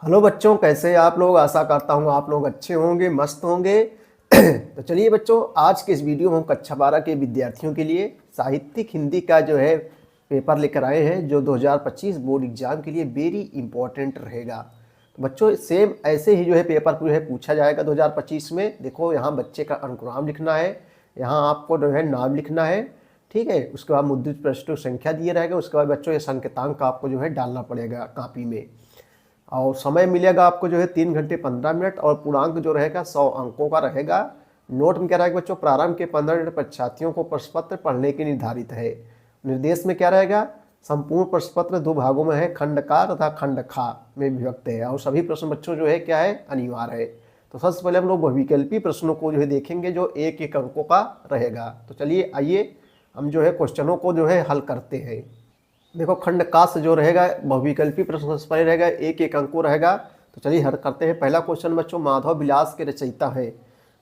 Hello बच्चों, कैसे हैं आप लोग। आशा करता हूँ आप लोग अच्छे होंगे, मस्त होंगे। तो चलिए बच्चों, आज के इस वीडियो में हम कक्षा 12 के विद्यार्थियों के लिए साहित्यिक हिंदी का जो है पेपर लेकर आए हैं, जो 2025 बोर्ड एग्जाम के लिए वेरी इंपॉर्टेंट रहेगा। तो बच्चों सेम ऐसे ही जो है पेपर जो है पूछा जाएगा 2025 में। देखो यहाँ बच्चे का अनुक्रम लिखना है, यहाँ आपको जो है नाम लिखना है, ठीक है। उसके बाद मुद्रित प्रश्नों संख्या दिए रहेगा। उसके बाद बच्चों ये संकेतांक आपको जो है डालना पड़ेगा कापी में। और समय मिलेगा आपको जो है 3 घंटे 15 मिनट, और पूर्णांक जो रहेगा 100 अंकों का रहेगा। नोट में क्या रहेगा बच्चों, प्रारंभ के 15 मिनट परीक्षार्थियों को प्रश्न पत्र पढ़ने के निर्धारित है। निर्देश में क्या रहेगा, संपूर्ण प्रश्न पत्र 2 भागों में है, खंड का तथा खंड खा में विभक्त है, और सभी प्रश्न बच्चों जो है क्या है, अनिवार्य है। तो सबसे पहले हम लोग बहुविकल्पी प्रश्नों को जो है देखेंगे, जो 1-1 अंकों का रहेगा। तो चलिए आइए हम जो है क्वेश्चनों को जो है हल करते हैं। देखो खंड का से जो रहेगा बहुविकल्पी प्रश्न सबसे पहले रहेगा, 1-1 अंकों रहेगा। तो चलिए हल करते हैं। पहला क्वेश्चन बच्चों, माधव विलास के रचयिता है।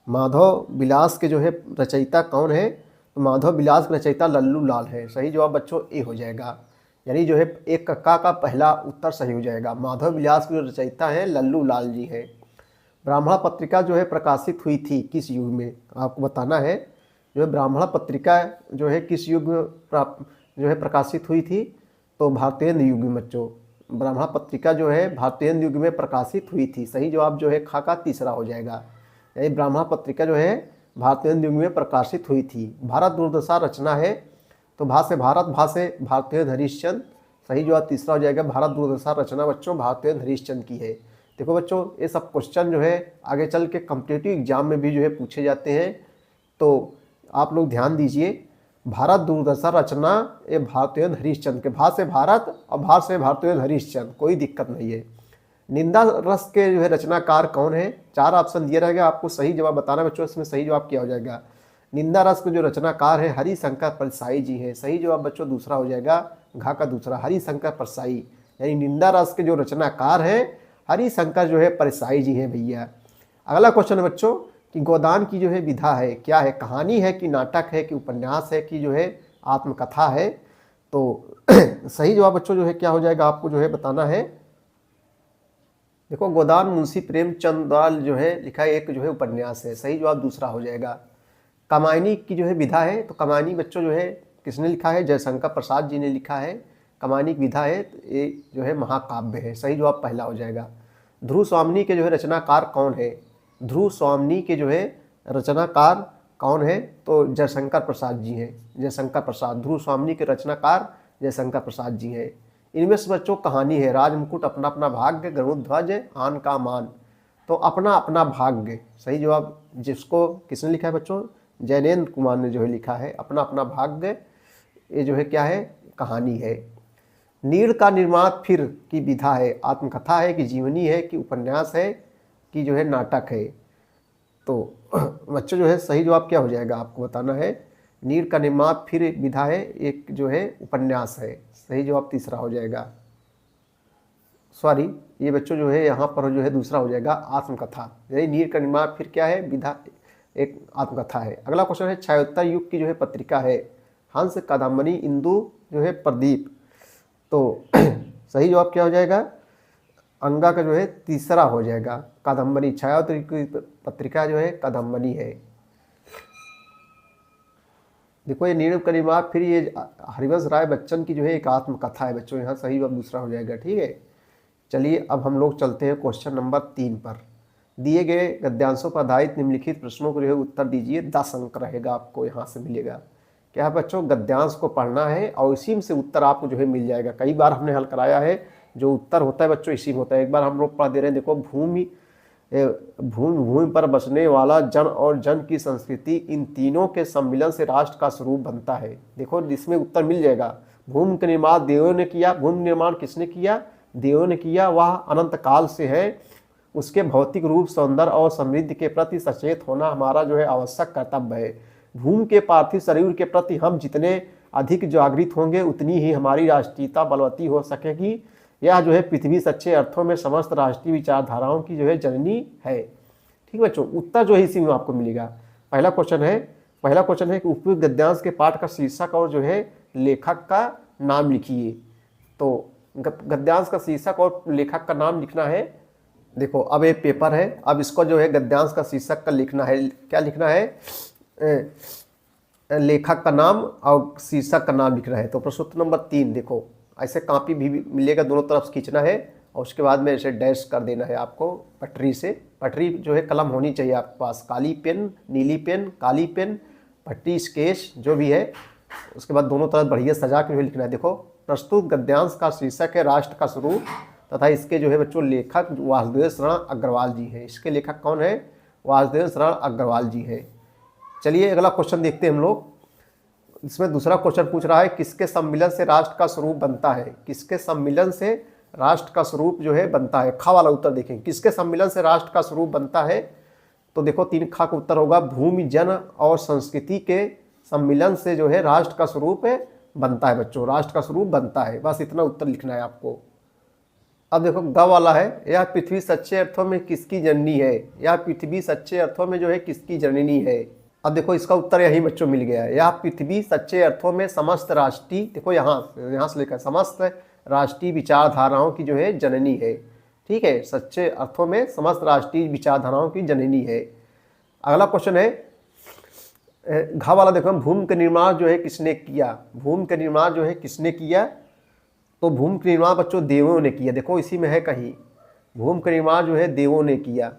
माधव विलास के जो है रचयिता कौन है, तो माधव विलास के रचयिता लल्लू लाल है। सही जवाब बच्चों ए हो जाएगा, यानी जो है 1 का पहला उत्तर सही हो जाएगा। माधव विलास के जो रचयिता हैं लल्लू लाल जी हैं। ब्राह्मण पत्रिका जो है प्रकाशित हुई थी किस युग में, आपको बताना है। जो है ब्राह्मण पत्रिका जो है किस युग में जो है प्रकाशित हुई थी, तो भारतेंद्र युग में बच्चों ब्राह्मण पत्रिका जो है भारतेंद्र युग में प्रकाशित हुई थी। सही जवाब जो है खा का तीसरा हो जाएगा, यानी ब्राह्मण पत्रिका जो है भारतेंद्र युग में प्रकाशित हुई थी। भारत दुर्दशा रचना है, तो भा से भारत, भा से भारतेंद्र हरिश्चंद्र। सही जवाब तीसरा हो जाएगा, भारत दुर्दशा रचना बच्चों भारतेंद्र हरिश्चंद्र की है। देखो बच्चों ये सब क्वेश्चन जो है आगे चल के कॉम्पिटिटिव एग्जाम में भी जो है पूछे जाते हैं, तो आप लोग ध्यान दीजिए। भारत दुर्दशा रचना ये भारतेंद्र हरिश्चंद्र के, भा से भारत और भा से भारतेंद्र हरिश्चंद्र, कोई दिक्कत नहीं है। निंदा रस के जो है रचनाकार कौन है, 4 ऑप्शन दिया रहेगा, आपको सही जवाब बताना बच्चों। इसमें सही जवाब क्या हो जाएगा, निंदा रस के जो रचनाकार है हरिशंकर परसाई जी हैं। सही जवाब बच्चों दूसरा हो जाएगा, घा का दूसरा, हरिशंकर परसाई, यानी निंदा रस के जो रचनाकार हैं हरिशंकर जो है परसाई जी हैं भैया। अगला क्वेश्चन है बच्चों कि गोदान की जो है विधा है, क्या है, कहानी है कि नाटक है कि उपन्यास है कि जो है आत्मकथा है। तो सही जवाब बच्चों जो है क्या हो जाएगा, आपको जो है बताना है। देखो गोदान मुंशी प्रेमचंद द्वारा जो है लिखा है, एक जो है उपन्यास है। सही जवाब दूसरा हो जाएगा। कमायनी की जो है विधा है, तो कमायनी बच्चों जो है किसने लिखा है, जयशंकर प्रसाद जी ने लिखा है। कमायनी की विधा है, तो ये जो है महाकाव्य है। सही जवाब पहला हो जाएगा। ध्रुव स्वामिनी के जो है रचनाकार कौन है, ध्रुव स्वामिनी के जो है रचनाकार कौन है, तो जयशंकर प्रसाद जी हैं। जयशंकर प्रसाद, ध्रुव स्वामिनी के रचनाकार जयशंकर प्रसाद जी हैं। इनमें से बच्चों कहानी है, राजमुकुट अपना अपना भाग्य, गरुड़ध्वज आन का मान, तो अपना अपना भाग्य। सही जवाब, जिसको किसने लिखा है बच्चों, जैनेन्द्र कुमार ने जो है लिखा है अपना अपना भाग्य। ये जो है क्या है, कहानी है। नीड़ का निर्माण फिर की विधा है, आत्मकथा है कि जीवनी है कि उपन्यास है कि जो है नाटक है। तो बच्चों जो है सही जवाब क्या हो जाएगा, आपको बताना है। नीड़ का निर्माण फिर विधा है, एक जो है उपन्यास है। सही जवाब तीसरा हो जाएगा। सॉरी, ये बच्चों जो है यहाँ पर जो है दूसरा हो जाएगा, आत्मकथा। यानी नीड़ का निर्माण फिर क्या है, विधा एक आत्मकथा है। अगला क्वेश्चन है, छायोत्तर युग की जो है पत्रिका है, हंस, कादम्बरी, इंदु जो है प्रदीप। तो सही जवाब क्या हो जाएगा, अंगा का जो है तीसरा हो जाएगा, कादम्बरी। छायोत्तर की पत्रिका जो है कादम्बरी है। देखो ये नीड़ का निर्माण फिर ये हरिवंश राय बच्चन की जो है एक आत्मकथा है बच्चों, यहाँ सही जवाब दूसरा हो जाएगा। ठीक है, चलिए अब हम लोग चलते हैं क्वेश्चन नंबर 3 पर। दिए गए गद्यांशों पर आधारित निम्नलिखित प्रश्नों को जो है उत्तर दीजिए। 10 अंक रहेगा, आपको यहाँ से मिलेगा। क्या है बच्चों, गद्यांश को पढ़ना है और इसी से उत्तर आपको जो है मिल जाएगा। कई बार हमने हल कराया है, जो उत्तर होता है बच्चों इसी में होता है। एक बार हम लोग पढ़ दे रहे हैं, देखो भूमि भूमि पर बसने वाला जन और जन की संस्कृति, इन तीनों के सम्मिलन से राष्ट्र का स्वरूप बनता है। देखो इसमें उत्तर मिल जाएगा। भूमि का निर्माण देवों ने किया, भूमि निर्माण किसने किया, देवों ने किया, वह अनंत काल से है। उसके भौतिक रूप, सौंदर्य और समृद्धि के प्रति सचेत होना हमारा जो है आवश्यक कर्तव्य है। भूमि के पार्थिव शरीर के प्रति हम जितने अधिक जागृत होंगे, उतनी ही हमारी राष्ट्रीयता बलवती हो सकेगी। यह जो है पृथ्वी सच्चे अर्थों में समस्त राष्ट्रीय विचारधाराओं की जो है जननी है। ठीक बच्चों, उत्तर जो है इसी में आपको मिलेगा। पहला क्वेश्चन है कि उपयुक्त गद्यांश के पाठ का शीर्षक और जो है लेखक का नाम लिखिए। तो गद्यांश का शीर्षक और लेखक का नाम लिखना है। देखो अब ये पेपर है, अब इसको जो है गद्यांश का शीर्षक का लिखना है। क्या लिखना है? लेखक का नाम और शीर्षक का नाम लिखना है। तो प्रश्न उत्तर नंबर 3 देखो, ऐसे कॉपी भी मिलेगा, दोनों तरफ से खींचना है और उसके बाद में ऐसे डैश कर देना है आपको पटरी से। पटरी जो है कलम होनी चाहिए आपके पास, काली पेन, नीली पेन, काली पेन, पट्टी, स्केच जो भी है। उसके बाद दोनों तरफ बढ़िया सजा के लिखना है। देखो प्रस्तुत गद्यांश का शीर्षक है राष्ट्र का स्वरूप, तथा इसके जो है बच्चों लेखक वासुदेव शरण अग्रवाल जी हैं। इसके लेखक कौन है? वासुदेव शरण अग्रवाल जी हैं। चलिए अगला क्वेश्चन देखते हैं हम लोग। इसमें दूसरा क्वेश्चन पूछ रहा है किसके सम्मिलन से राष्ट्र का स्वरूप बनता है? किसके सम्मिलन से राष्ट्र का स्वरूप जो है बनता है? खा वाला उत्तर देखें, किसके सम्मिलन से राष्ट्र का स्वरूप बनता है? तो देखो 3 खा का उत्तर होगा भूमि, जन और संस्कृति के सम्मिलन से जो है राष्ट्र का स्वरूप बनता है बच्चों, राष्ट्र का स्वरूप बनता है। बस इतना उत्तर लिखना है आपको। अब देखो ग वाला है, यह पृथ्वी सच्चे अर्थों में किसकी जननी है? यह पृथ्वी सच्चे अर्थों में जो है किसकी जननी है? अब देखो इसका उत्तर यही बच्चों मिल गया है। यह पृथ्वी सच्चे अर्थों में समस्त राष्ट्रीय, देखो यहाँ से लेकर समस्त राष्ट्रीय विचारधाराओं की जो है जननी है। ठीक है, सच्चे अर्थों में समस्त राष्ट्रीय विचारधाराओं की जननी है। अगला क्वेश्चन है घा वाला, देखो भूमि का निर्माण जो है किसने किया? भूमि का निर्माण जो है किसने किया? तो भूमि का निर्माण बच्चों देवों ने किया। देखो इसी में है कहीं, भूमि का निर्माण जो है देवों ने किया।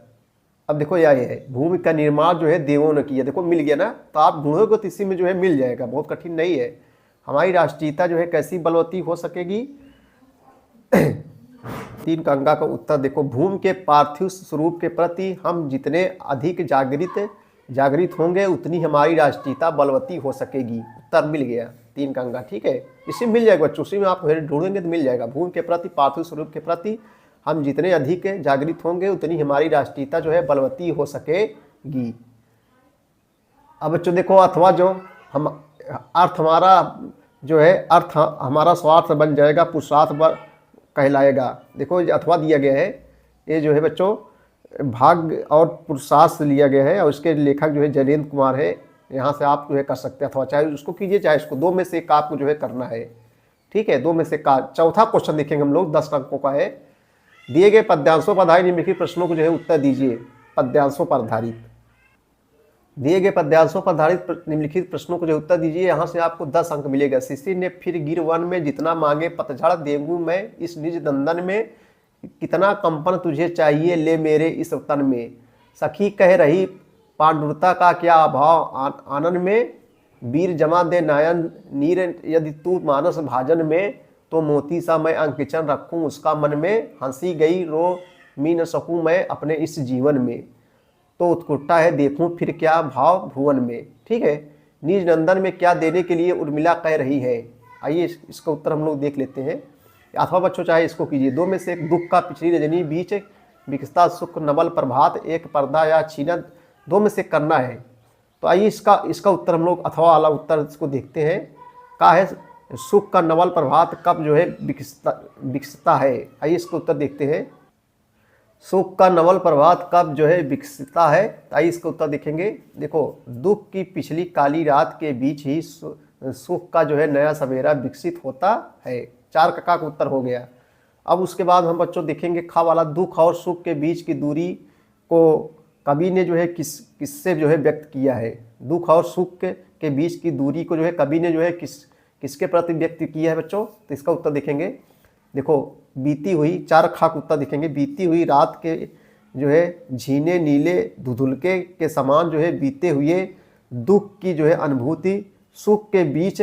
अब देखो यह है भूमि का निर्माण जो है देवों ने किया। देखो मिल गया ना, तो आप ढूंढोगे तो इसी में जो है मिल जाएगा, बहुत कठिन नहीं है। हमारी राष्ट्रीयता जो है कैसी बलवती हो सकेगी? 3 का अंगा का उत्तर देखो, भूमि के पार्थिव स्वरूप के प्रति हम जितने अधिक जागृत होंगे उतनी हमारी राष्ट्रीयता बलवती हो सकेगी। उत्तर मिल गया 3 का अंगा। ठीक है, इसी मिल जाएगा बच्चों, उसी में आप ढूंढेंगे तो मिल जाएगा। भूमि के प्रति, पार्थिव स्वरूप के प्रति हम जितने अधिक जागृत होंगे उतनी हमारी राष्ट्रीयता जो है बलवती हो सकेगी। अब बच्चों देखो अथवा जो हम अर्थ हमारा जो है अर्थ हमारा स्वार्थ बन जाएगा, पुरुषार्थ कहलाएगा। देखो अथवा दिया गया है, ये जो है बच्चों भाग और पुरुषार्थ से लिया गया है और इसके लेखक जो है जयेंद्र कुमार है। यहाँ से आप जो है कर सकते हैं, अथवा चाहे उसको कीजिए चाहे इसको, 2 में से एक आपको जो है करना है। ठीक है, 2 में से का। चौथा क्वेश्चन देखेंगे हम लोग, 10 अंकों का है। दिए गए पद्यांशों पर आधारित निम्नलिखित प्रश्नों को जो है उत्तर दीजिए। पद्यांशों पर आधारित, दिए गए पद्यांशों पर आधारित निम्नलिखित प्रश्नों को जो उत्तर दीजिए। यहाँ से आपको 10 अंक मिलेगा। शिशिर ने फिर गिर वन में जितना मांगे पतझड़ देंगू मैं इस निज दंदन में, कितना कंपन तुझे चाहिए ले मेरे इस तन में, सखी कह रही पांडुरता का क्या अभाव आनंद में, वीर जमा दे नायन नीर यदि तू मानस भाजन में, तो मोती सा मैं अंकिचन रखूं उसका मन में, हंसी गई रो मी न सकूं मैं अपने इस जीवन में, तो उत्कुट्टा है देखूं फिर क्या भाव भुवन में। ठीक है, निज नंदन में क्या देने के लिए उर्मिला कह रही है? आइए इसका उत्तर हम लोग देख लेते हैं। अथवा बच्चों चाहे इसको कीजिए, 2 में से एक, दुख का पिछली रजनी बीच विकसता सुख नवल प्रभात, एक पर्दा या छीना, 2 में से करना है। तो आइए इसका उत्तर हम लोग अथवा वाला उत्तर इसको देखते हैं। का है सुख का नवल प्रभात कब जो है विकसता है? आइए इसका उत्तर देखते हैं। सुख का नवल प्रभात कब जो है विकसता है? आइए इसका उत्तर देखेंगे। देखो दुख की पिछली काली रात के बीच ही सुख का जो है नया सवेरा विकसित होता है। 4 का उत्तर हो गया। अब उसके बाद हम बच्चों देखेंगे खा वाला, दुख और सुख के बीच की दूरी को कवि ने जो है किससे जो है व्यक्त किया है? दुख और सुख के बीच की दूरी को जो है कवि ने जो है किसके प्रति व्यक्त किया है बच्चों? तो इसका उत्तर देखेंगे। देखो बीती हुई, 4 खा का उत्तर देखेंगे। बीती हुई रात के जो है झीने नीले धुधुलके के समान जो है बीते हुए दुख की जो है अनुभूति सुख के बीच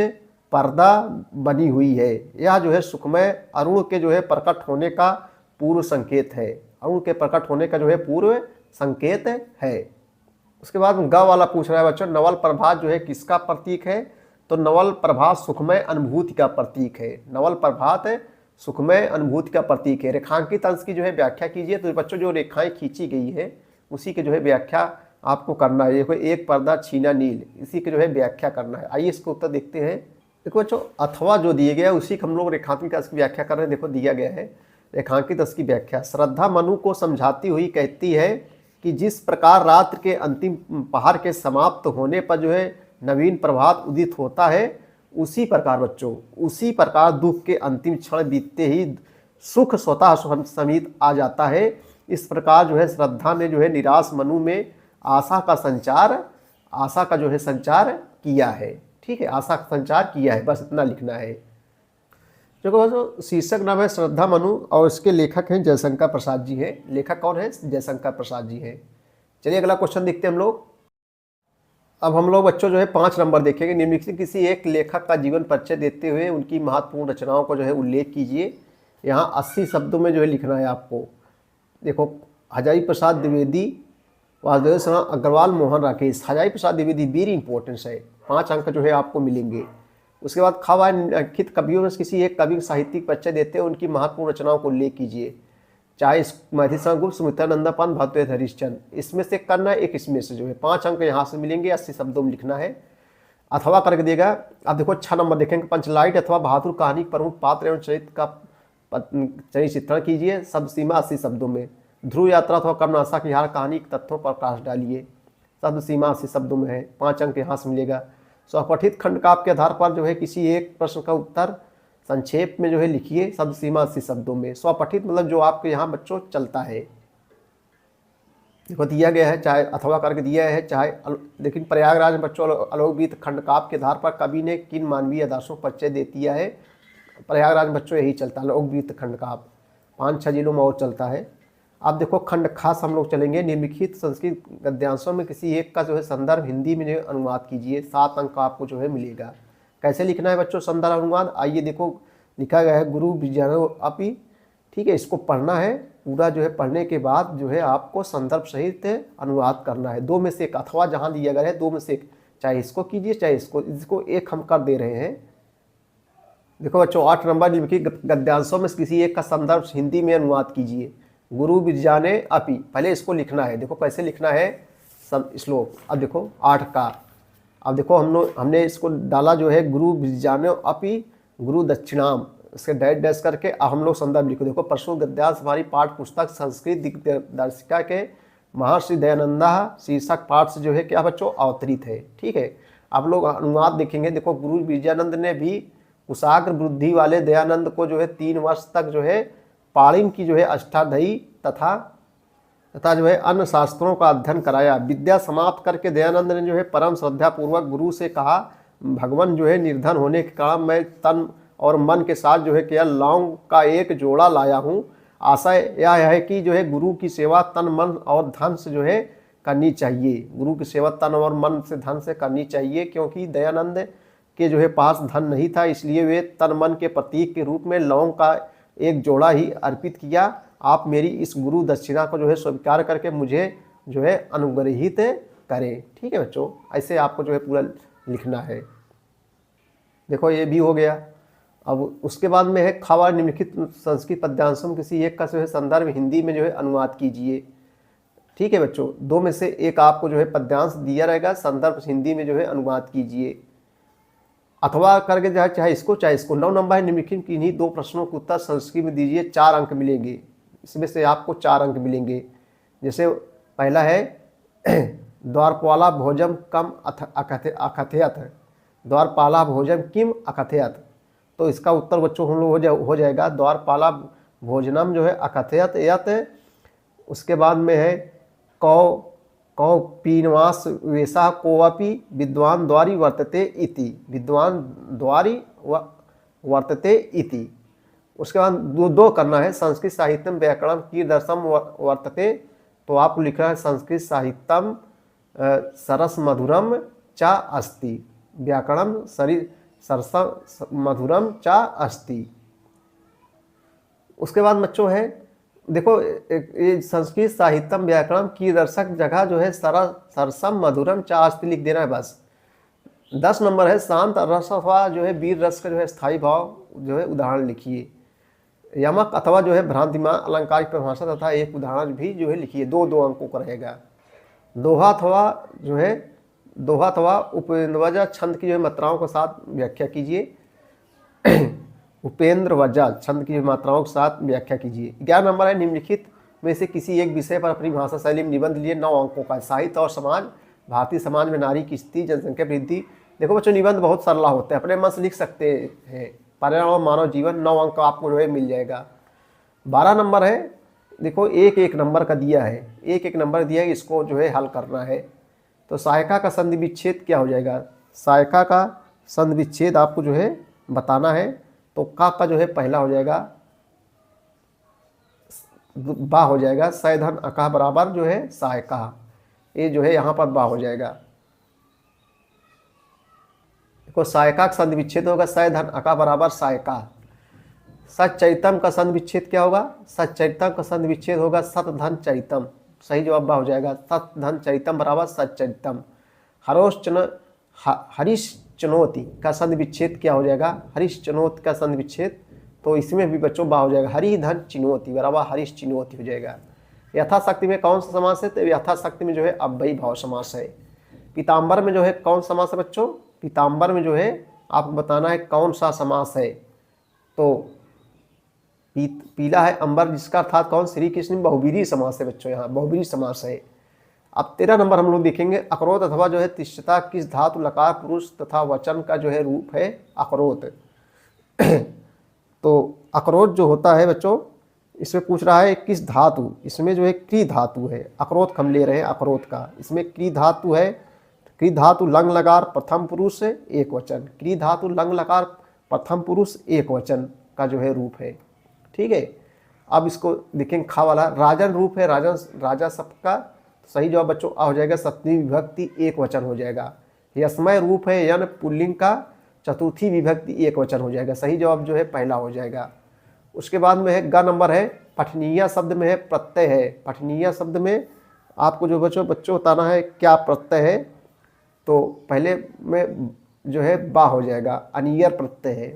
पर्दा बनी हुई है। यह जो है सुखमय अरुण के जो है प्रकट होने का पूर्व संकेत है। अरुण के प्रकट होने का जो है पूर्व संकेत है। उसके बाद ग वाला पूछ रहा है बच्चों, नवल प्रभात जो है किसका प्रतीक है? तो नवल प्रभात सुखमय अनुभूति का प्रतीक है। नवल प्रभात सुखमय अनुभूति का प्रतीक है। रेखांकित अंश की जो है व्याख्या कीजिए। तो बच्चों जो रेखाएं खींची गई है उसी के जो है व्याख्या आपको करना है। देखो एक पर्दा छीना नील, इसी की जो है व्याख्या करना है। आइए इसको उत्तर देखते हैं। देखो बच्चों अथवा जो दिए गया है उसी को हम लोग रेखांकित अंश की व्याख्या कर रहे हैं। देखो दिया गया है रेखांकित अंश की व्याख्या। श्रद्धा मनु को समझाती हुई कहती है कि जिस प्रकार रात्र के अंतिम पहर के समाप्त होने पर जो है नवीन प्रभात उदित होता है, उसी प्रकार बच्चों, उसी प्रकार दुख के अंतिम क्षण बीतते ही सुख स्वतः समीप आ जाता है। इस प्रकार जो है श्रद्धा ने जो है निराश मनु में आशा का जो है संचार किया है। ठीक है, आशा का संचार किया है, बस इतना लिखना है। जो शीर्षक नाम है श्रद्धा मनु और इसके लेखक हैं जयशंकर प्रसाद जी हैं। लेखक कौन है? जयशंकर प्रसाद जी हैं। चलिए अगला क्वेश्चन देखते हैं हम लोग। अब हम लोग बच्चों जो है 5 नंबर देखेंगे। निम्नलिखित किसी एक लेखक का जीवन परिचय देते हुए उनकी महत्वपूर्ण रचनाओं को जो है उल्लेख कीजिए। यहाँ 80 शब्दों में जो है लिखना है आपको। देखो, हजारी प्रसाद द्विवेदी, वासुदेव शर्मा अग्रवाल, मोहन राकेश। हजारी प्रसाद द्विवेदी वेरी इंपॉर्टेंस है, 5 अंक जो है आपको मिलेंगे। उसके बाद खवा निम्नलिखित कवियों में किसी एक कवि साहित्यिक परिचय देते हुए उनकी महत्वपूर्ण रचनाओं को उल्लेख कीजिए। चाहे मैथिली शरण गुप्त, सुमित्रानंदापान, भरतवेद हरिश्चंद्र, इसमें से करना है एक, इसमें से जो है 5 अंक यहाँ से मिलेंगे। 80 शब्दों में लिखना है, अथवा करके देगा। अब देखो 6 नंबर देखेंगे। पंचलाइट अथवा बहादुर कहानी प्रमुख पात्र एवं चरित्र का चित्रण कीजिए। शब्द सीमा 80 शब्दों में। ध्रुव यात्रा अथवा कर्मनाशा की हार कहानी के तथ्यों पर प्रकाश डालिए। शब्द सीमा 80 शब्दों में है, 5 अंक यहाँ से मिलेगा। स्वपठित खंड काव्य के आधार पर जो है किसी एक प्रश्न का उत्तर संक्षेप में जो है लिखिए। शब्द सीमा 80 शब्दों में। स्वपठित मतलब जो आपके यहाँ बच्चों चलता है। देखो दिया गया है, चाहे अथवा करके दिया है, चाहे लेकिन प्रयागराज में बच्चों अलोकगीत खंड काव्य के आधार पर कवि ने किन मानवीय आदर्शों को परिचय दे दिया है। प्रयागराज में बच्चों यही चलता है, अलोकगीत खंड काव्य। 5-6 जिलों में और चलता है। अब देखो खंड खास हम लोग चलेंगे। निम्नलिखित संस्कृत गद्यांशों में किसी एक का जो है संदर्भ हिंदी में जो है अनुवाद कीजिए। 7 अंक का आपको जो है मिलेगा। कैसे लिखना है बच्चों संदर्भ अनुवाद? आइए देखो, लिखा गया है गुरु विज्ञानो अपि। ठीक है, इसको पढ़ना है पूरा। जो है पढ़ने के बाद जो है आपको संदर्भ सहित अनुवाद करना है। 2 में से एक, अथवा जहाँ दिया गया है 2 में से एक, चाहे इसको कीजिए चाहे इसको एक हम कर दे रहे हैं। देखो बच्चों 8 नंबर निम्नलिखित गद्यांशों में किसी एक का संदर्भ हिंदी में अनुवाद कीजिए। गुरु विज्ञाने अपि, पहले इसको लिखना है। देखो कैसे लिखना है श्लोक। अब देखो 8 का, अब देखो हमने इसको डाला जो है गुरु विज्ञाने अपि गुरु दक्षिणाम, इसके डैश डैश करके हम लोग संदर्भ लिखो। देखो प्रस्तुत गद्यांश हमारी पाठ पुस्तक संस्कृत दिग्दर्शिका के महर्षि दयानंदा शीर्षक पाठ से जो है क्या बच्चों अवतरित है। ठीक है, आप लोग अनुवाद देखेंगे। देखो गुरु विजयानंद ने भी कुशाग्र बुद्धि वाले दयानंद को जो है 3 वर्ष तक जो है पाणिनि की जो है अष्टाध्यायी तथा जो है अन्य शास्त्रों का अध्ययन कराया। विद्या समाप्त करके दयानंद ने जो है परम श्रद्धा पूर्वक गुरु से कहा, भगवान जो है निर्धन होने के कारण मैं तन और मन के साथ जो है केवल लौंग का एक जोड़ा लाया हूँ। आशा यह है कि जो है गुरु की सेवा तन मन और धन से जो है करनी चाहिए। गुरु की सेवा तन और मन से धन से करनी चाहिए, क्योंकि दयानंद के जो है पास धन नहीं था, इसलिए वे तन मन के प्रतीक के रूप में लौंग का एक जोड़ा ही अर्पित किया। आप मेरी इस गुरु दक्षिणा को जो है स्वीकार करके मुझे जो है अनुग्रहित करें। ठीक है बच्चों, ऐसे आपको जो है पूरा लिखना है। देखो ये भी हो गया। अब उसके बाद में है खवा निम्नलिखित संस्कृत पद्यांशों में किसी एक का जो है संदर्भ हिंदी में जो है अनुवाद कीजिए। ठीक है बच्चों, 2 में से एक आपको जो है पद्यांश दिया रहेगा, संदर्भ हिंदी में जो है अनुवाद कीजिए। अथवा करके चाहे इसको चाहे इसको। 9 नंबर है निम्नलिखित किन्हीं 2 प्रश्नों के उत्तर संस्कृत में दीजिए। 4 अंक मिलेंगे, इसमें से आपको 4 अंक मिलेंगे। जैसे पहला है द्वारपाला भोजम कम अकथयत, द्वारपाला भोजम किम अकथयत। तो इसका उत्तर बच्चों हम लोग हो जाएगा द्वारपाला भोजनम जो है अकथयत यत। उसके बाद में है कौ पीनवास वेशा कोवपि विद्वान द्वारी वर्तते इति, विद्वान द्वारी वर्तते इति। उसके बाद 2 करना है संस्कृत साहित्यम व्याकरण कीदर्शम वर्तते। तो आपको लिखना है संस्कृत साहित्यम सरस मधुरम चा अस्ति, व्याकरणम सरस मधुरम चा अस्ति। उसके बाद बच्चों है देखो ये संस्कृत साहित्यम व्याकरण की दर्शक जगह जो है सरसम मधुरम चा अस्ति लिख देना है बस। 10 नंबर है शांत रस अथवा जो है वीर रस का जो है स्थायी भाव जो है उदाहरण लिखिए। यमक अथवा जो है भ्रांतिमान अलंकारिक परिभाषा तथा एक उदाहरण भी जो है लिखिए। 2 अंकों का रहेगा। दोहा अथवा उपेंद्रवजा छंद की जो है मात्राओं के साथ व्याख्या कीजिए। उपेंद्र वजा छंद की मात्राओं के साथ व्याख्या कीजिए। 11 नंबर है निम्नलिखित में से किसी एक विषय पर अपनी भाषा शैली में निबंध लिए। 9 अंकों का। साहित्य और समाज, भारतीय समाज में नारी की स्थिति, जनसंख्या वृद्धि। देखो बच्चों निबंध बहुत सरला होते हैं, अपने मन से लिख सकते हैं। पर्यावरण और मानव जीवन, 9 अंक आपको जो है मिल जाएगा। 12 नंबर है देखो एक एक नंबर का दिया है, एक एक नंबर दिया है, इसको जो है हल करना है। तो सहायका का संधि विच्छेद क्या हो जाएगा, सहायका का संधि विच्छेद आपको जो है बताना है। तो का जो है पहला हो जाएगा बा हो जाएगा, सय धन अका बराबर जो है सहायका, ये जो है यहाँ पर बा हो जाएगा। देखो सहायका का संधि विच्छेद होगा सय धन अका बराबर सहायका। सचैतम का संधि विच्छेद क्या होगा, सचैतम का संधि विच्छेद होगा सत धन चैतम, सही जवाब बा हो जाएगा, सत धन चैतम बराबर सचैतम। हरीश चुनौती का संधि विच्छेद क्या हो जाएगा, हरीश चुनौती का संधि विच्छेद, तो इसमें भी बच्चों बा हो जाएगा, हरि धन चिनौती बराबर हरीश चिनौती हो जाएगा। यथाशक्ति में कौन सा समास है, तो यथाशक्ति में जो है अव्ययी भाव समास है। पीताम्बर में जो है कौन समास है बच्चों, पीताम्बर में जो है आपको बताना है कौन सा समास है। तो पीला है अंबर, जिसका अर्थात कौन, श्री कृष्ण, बहुवीरी समास है बच्चों, यहाँ बहुवीरी समास है। अब 13 नंबर हम लोग देखेंगे, अकरोत अथवा जो है तिष्ठता किस धातु लकार पुरुष तथा वचन का जो है रूप है अकरोत। तो अकरोत जो होता है बच्चों, इसमें पूछ रहा है किस धातु, इसमें जो है क्री धातु है, अकरोत हम ले रहे हैं अकरोत का, इसमें क्री धातु है। क्री धातु लंग लकार प्रथम पुरुष है एक वचन, क्री धातु लंग लकार प्रथम पुरुष एक वचन का जो है रूप है। ठीक है, अब इसको देखेंगे खा वाला, राजन रूप है, राजन राजा शब्द का, सही जवाब बच्चों आ हो जाएगा, सप्तमी विभक्ति एक वचन हो जाएगा। यस्मय रूप है यन पुल्लिंग का, चतुर्थी विभक्ति एक वचन हो जाएगा, सही जवाब जो है पहला हो जाएगा। उसके बाद में है ग नंबर है, पठनीय शब्द में है प्रत्यय है, पठनीय शब्द में आपको जो बच्चों बताना है क्या प्रत्यय है। तो पहले में जो है बा हो जाएगा, अनियर प्रत्यय है,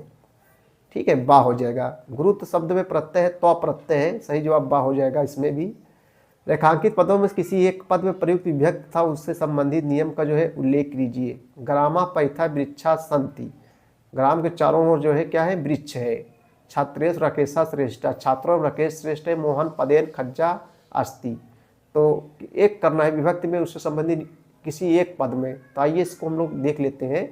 ठीक है, बा हो जाएगा। गुरुत्व शब्द में प्रत्यय है, तो प्रत्यय है, सही जवाब बा हो जाएगा इसमें भी। रेखांकित पदों में किसी एक पद में प्रयुक्त विभक्त था, उससे संबंधित नियम का जो है उल्लेख कीजिए। ग्रामा पैथा वृक्षा संति, ग्राम के चारों ओर जो है क्या है, वृक्ष है। छात्रेश राकेशा श्रेष्ठा, छात्रों राकेश श्रेष्ठ है, मोहन पदेन खज्जा अस्ति। तो एक करना है विभक्ति में, उससे संबंधित किसी एक पद में। तो आइए इसको हम लोग देख लेते हैं।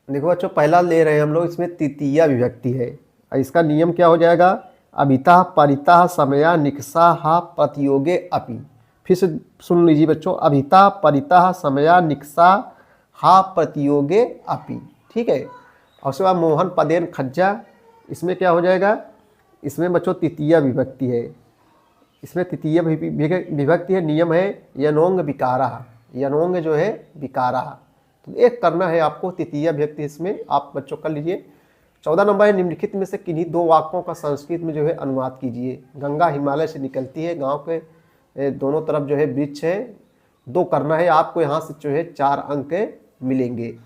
देखो बच्चों पहला ले रहे हैं हम लोग, इसमें तृतीया विभक्ति है। इसका नियम क्या हो जाएगा, अभिता परिता समया निकषा हा प्रतियोगे अपि। फिर से सुन लीजिए बच्चों, अभिता परिता समया निकषा हा प्रतियोगे अपि, ठीक है। और उसके बाद मोहन पदेन खज्जा, इसमें क्या हो जाएगा, इसमें बच्चों तृतीया विभक्ति है, इसमें तृतीय विभक्ति है। नियम है यनोंग विकारा, यनोंग जो है विकारा। तो एक करना है आपको तृतीय विभक्ति, इसमें आप बच्चों कर लीजिए। 14 नंबर है, निम्नलिखित में से किन्हीं दो वाक्यों का संस्कृत में जो है अनुवाद कीजिए। गंगा हिमालय से निकलती है, गांव के दोनों तरफ जो है वृक्ष है। दो करना है आपको, यहाँ से जो है 4 अंक मिलेंगे।